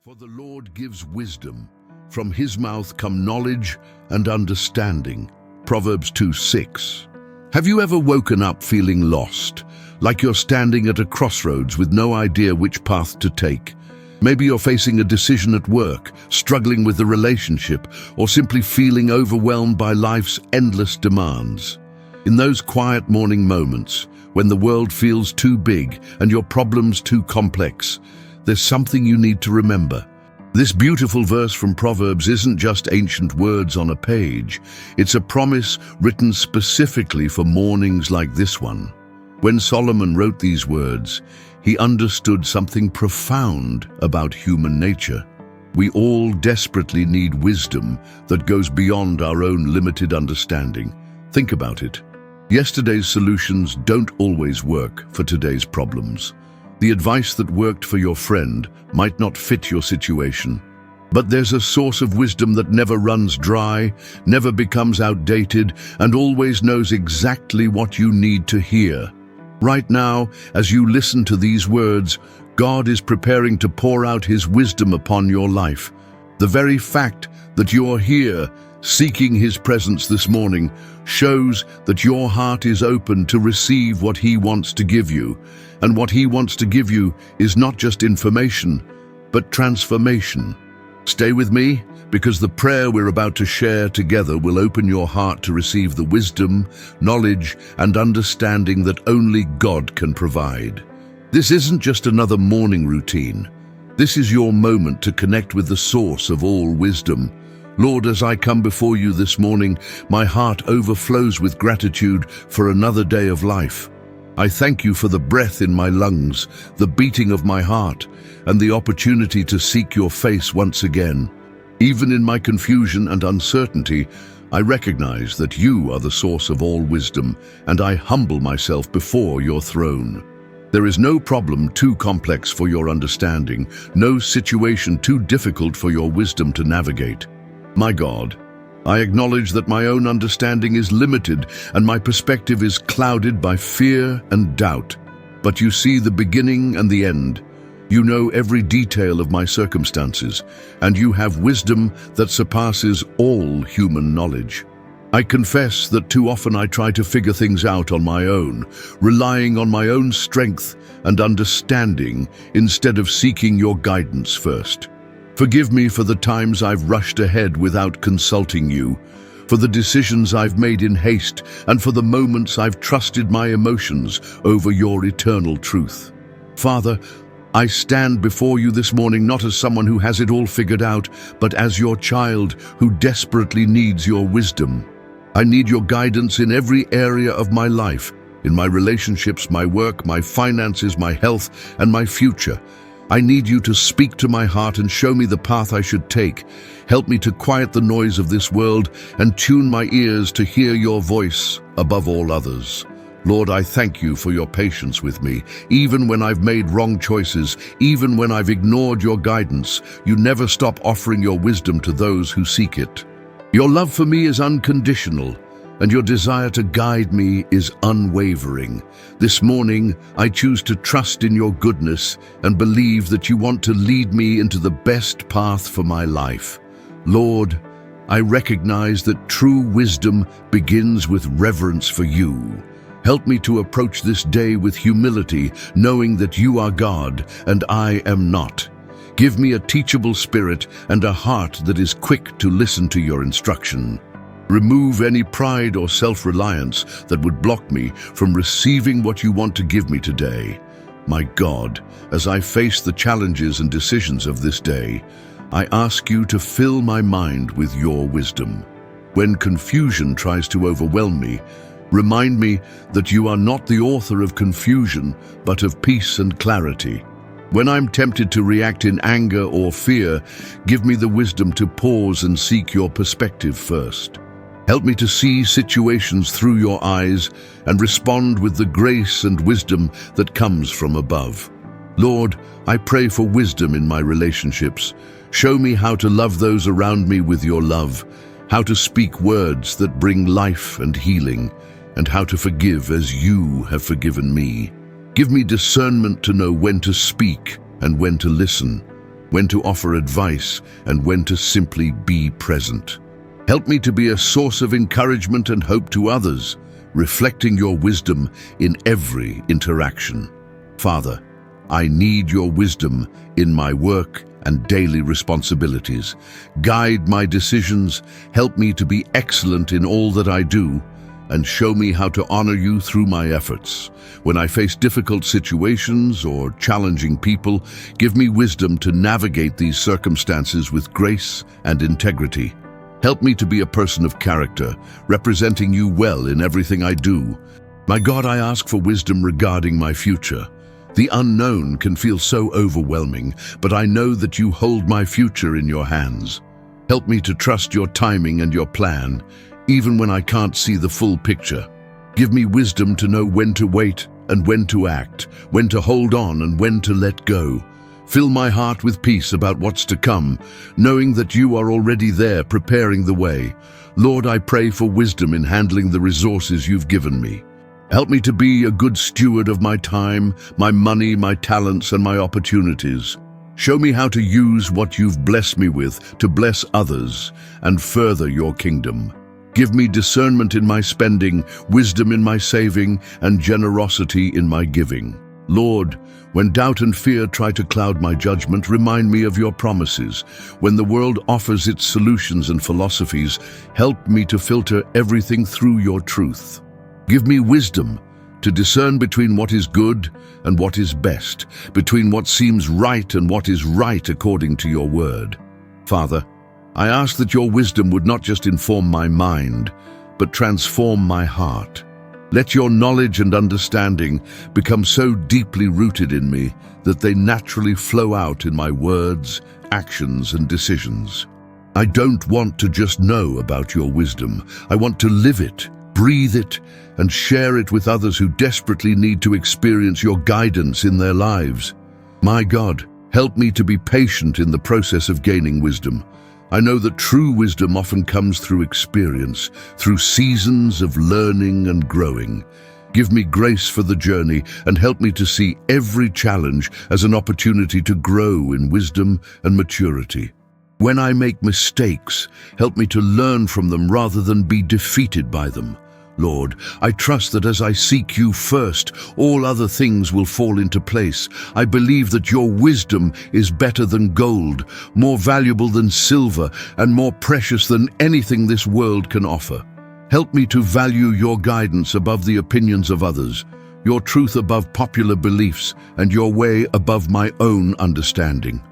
For the Lord gives wisdom. From his mouth come knowledge and understanding. Proverbs 2:6. Have you ever woken up feeling lost, like you're standing at a crossroads with no idea which path to take? Maybe you're facing a decision at work, struggling with a relationship, or simply feeling overwhelmed by life's endless demands. In those quiet morning moments, when the world feels too big and your problems too complex, there's something you need to remember. This beautiful verse from Proverbs isn't just ancient words on a page. It's a promise written specifically for mornings like this one. When Solomon wrote these words, he understood something profound about human nature. We all desperately need wisdom that goes beyond our own limited understanding. Think about it. Yesterday's solutions don't always work for today's problems. The advice that worked for your friend might not fit your situation. But there's a source of wisdom that never runs dry, never becomes outdated, and always knows exactly what you need to hear. Right now, as you listen to these words, God is preparing to pour out his wisdom upon your life. The very fact that you're here, seeking his presence this morning, shows that your heart is open to receive what he wants to give you. And what he wants to give you is not just information, but transformation. Stay with me, because the prayer we're about to share together will open your heart to receive the wisdom, knowledge, and understanding that only God can provide. This isn't just another morning routine. This is your moment to connect with the source of all wisdom. Lord, as I come before you this morning, my heart overflows with gratitude for another day of life. I thank you for the breath in my lungs, the beating of my heart, and the opportunity to seek your face once again. Even in my confusion and uncertainty, I recognize that you are the source of all wisdom, and I humble myself before your throne. There is no problem too complex for your understanding, no situation too difficult for your wisdom to navigate. My God, I acknowledge that my own understanding is limited and my perspective is clouded by fear and doubt. But you see the beginning and the end. You know every detail of my circumstances, and you have wisdom that surpasses all human knowledge. I confess that too often I try to figure things out on my own, relying on my own strength and understanding instead of seeking your guidance first. Forgive me for the times I've rushed ahead without consulting you, for the decisions I've made in haste, and for the moments I've trusted my emotions over your eternal truth. Father, I stand before you this morning not as someone who has it all figured out, but as your child who desperately needs your wisdom. I need your guidance in every area of my life, in my relationships, my work, my finances, my health, and my future. I need you to speak to my heart and show me the path I should take. Help me to quiet the noise of this world and tune my ears to hear your voice above all others. Lord, I thank you for your patience with me. Even when I've made wrong choices, even when I've ignored your guidance, you never stop offering your wisdom to those who seek it. Your love for me is unconditional, and your desire to guide me is unwavering. This morning, I choose to trust in your goodness and believe that you want to lead me into the best path for my life. Lord, I recognize that true wisdom begins with reverence for you. Help me to approach this day with humility, knowing that you are God and I am not. Give me a teachable spirit and a heart that is quick to listen to your instruction. Remove any pride or self-reliance that would block me from receiving what you want to give me today. My God, as I face the challenges and decisions of this day, I ask you to fill my mind with your wisdom. When confusion tries to overwhelm me, remind me that you are not the author of confusion, but of peace and clarity. When I'm tempted to react in anger or fear, give me the wisdom to pause and seek your perspective first. Help me to see situations through your eyes and respond with the grace and wisdom that comes from above. Lord, I pray for wisdom in my relationships. Show me how to love those around me with your love, how to speak words that bring life and healing, and how to forgive as you have forgiven me. Give me discernment to know when to speak and when to listen, when to offer advice, and when to simply be present. Help me to be a source of encouragement and hope to others, reflecting your wisdom in every interaction. Father, I need your wisdom in my work and daily responsibilities. Guide my decisions, help me to be excellent in all that I do, and show me how to honor you through my efforts. When I face difficult situations or challenging people, give me wisdom to navigate these circumstances with grace and integrity. Help me to be a person of character, representing you well in everything I do. My God, I ask for wisdom regarding my future. The unknown can feel so overwhelming, but I know that you hold my future in your hands. Help me to trust your timing and your plan, even when I can't see the full picture. Give me wisdom to know when to wait and when to act, when to hold on and when to let go. Fill my heart with peace about what's to come, knowing that you are already there preparing the way. Lord, I pray for wisdom in handling the resources you've given me. Help me to be a good steward of my time, my money, my talents, and my opportunities. Show me how to use what you've blessed me with to bless others and further your kingdom. Give me discernment in my spending, wisdom in my saving, and generosity in my giving. Lord, when doubt and fear try to cloud my judgment, remind me of your promises. When the world offers its solutions and philosophies, help me to filter everything through your truth. Give me wisdom to discern between what is good and what is best, between what seems right and what is right according to your word. Father, I ask that your wisdom would not just inform my mind, but transform my heart. Let your knowledge and understanding become so deeply rooted in me that they naturally flow out in my words, actions, and decisions. I don't want to just know about your wisdom. I want to live it, breathe it, and share it with others who desperately need to experience your guidance in their lives. My God, help me to be patient in the process of gaining wisdom. I know that true wisdom often comes through experience, through seasons of learning and growing. Give me grace for the journey and help me to see every challenge as an opportunity to grow in wisdom and maturity. When I make mistakes, help me to learn from them rather than be defeated by them. Lord, I trust that as I seek you first, all other things will fall into place. I believe that your wisdom is better than gold, more valuable than silver, and more precious than anything this world can offer. Help me to value your guidance above the opinions of others, your truth above popular beliefs, and your way above my own understanding.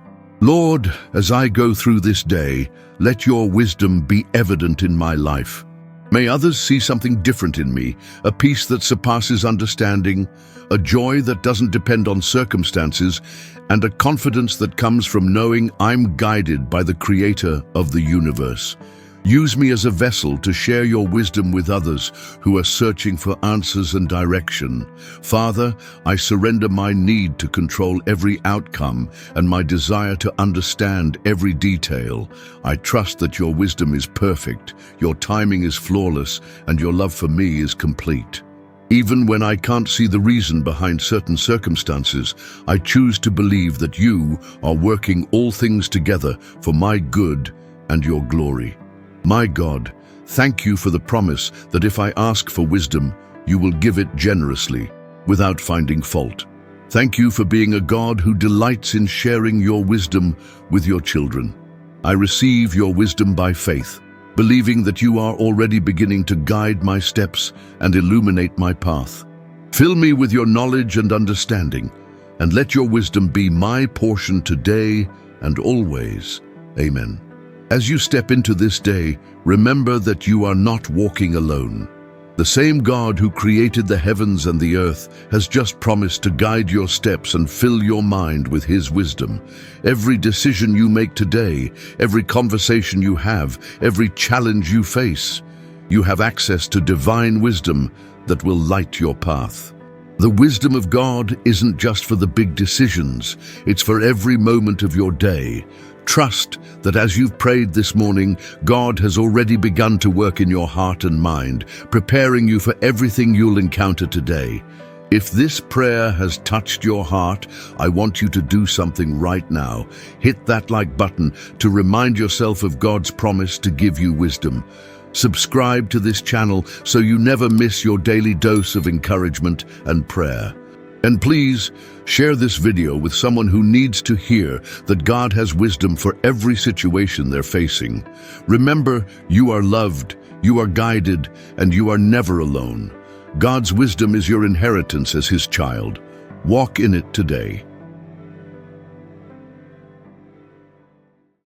Lord, as I go through this day, let your wisdom be evident in my life. May others see something different in me, a peace that surpasses understanding, a joy that doesn't depend on circumstances, and a confidence that comes from knowing I'm guided by the Creator of the universe. Use me as a vessel to share your wisdom with others who are searching for answers and direction. Father, I surrender my need to control every outcome and my desire to understand every detail. I trust that your wisdom is perfect, your timing is flawless, and your love for me is complete. Even when I can't see the reason behind certain circumstances, I choose to believe that you are working all things together for my good and your glory. My God, thank you for the promise that if I ask for wisdom, you will give it generously, without finding fault. Thank you for being a God who delights in sharing your wisdom with your children. I receive your wisdom by faith, believing that you are already beginning to guide my steps and illuminate my path. Fill me with your knowledge and understanding, and let your wisdom be my portion today and always. Amen. As you step into this day, remember that you are not walking alone. The same God who created the heavens and the earth has just promised to guide your steps and fill your mind with His wisdom. Every decision you make today, every conversation you have, every challenge you face, you have access to divine wisdom that will light your path. The wisdom of God isn't just for the big decisions, it's for every moment of your day. Trust that as you've prayed this morning, God has already begun to work in your heart and mind, preparing you for everything you'll encounter today. If this prayer has touched your heart, I want you to do something right now. Hit that like button to remind yourself of God's promise to give you wisdom. Subscribe to this channel so you never miss your daily dose of encouragement and prayer. And please, share this video with someone who needs to hear that God has wisdom for every situation they're facing. Remember, you are loved, you are guided, and you are never alone. God's wisdom is your inheritance as His child. Walk in it today.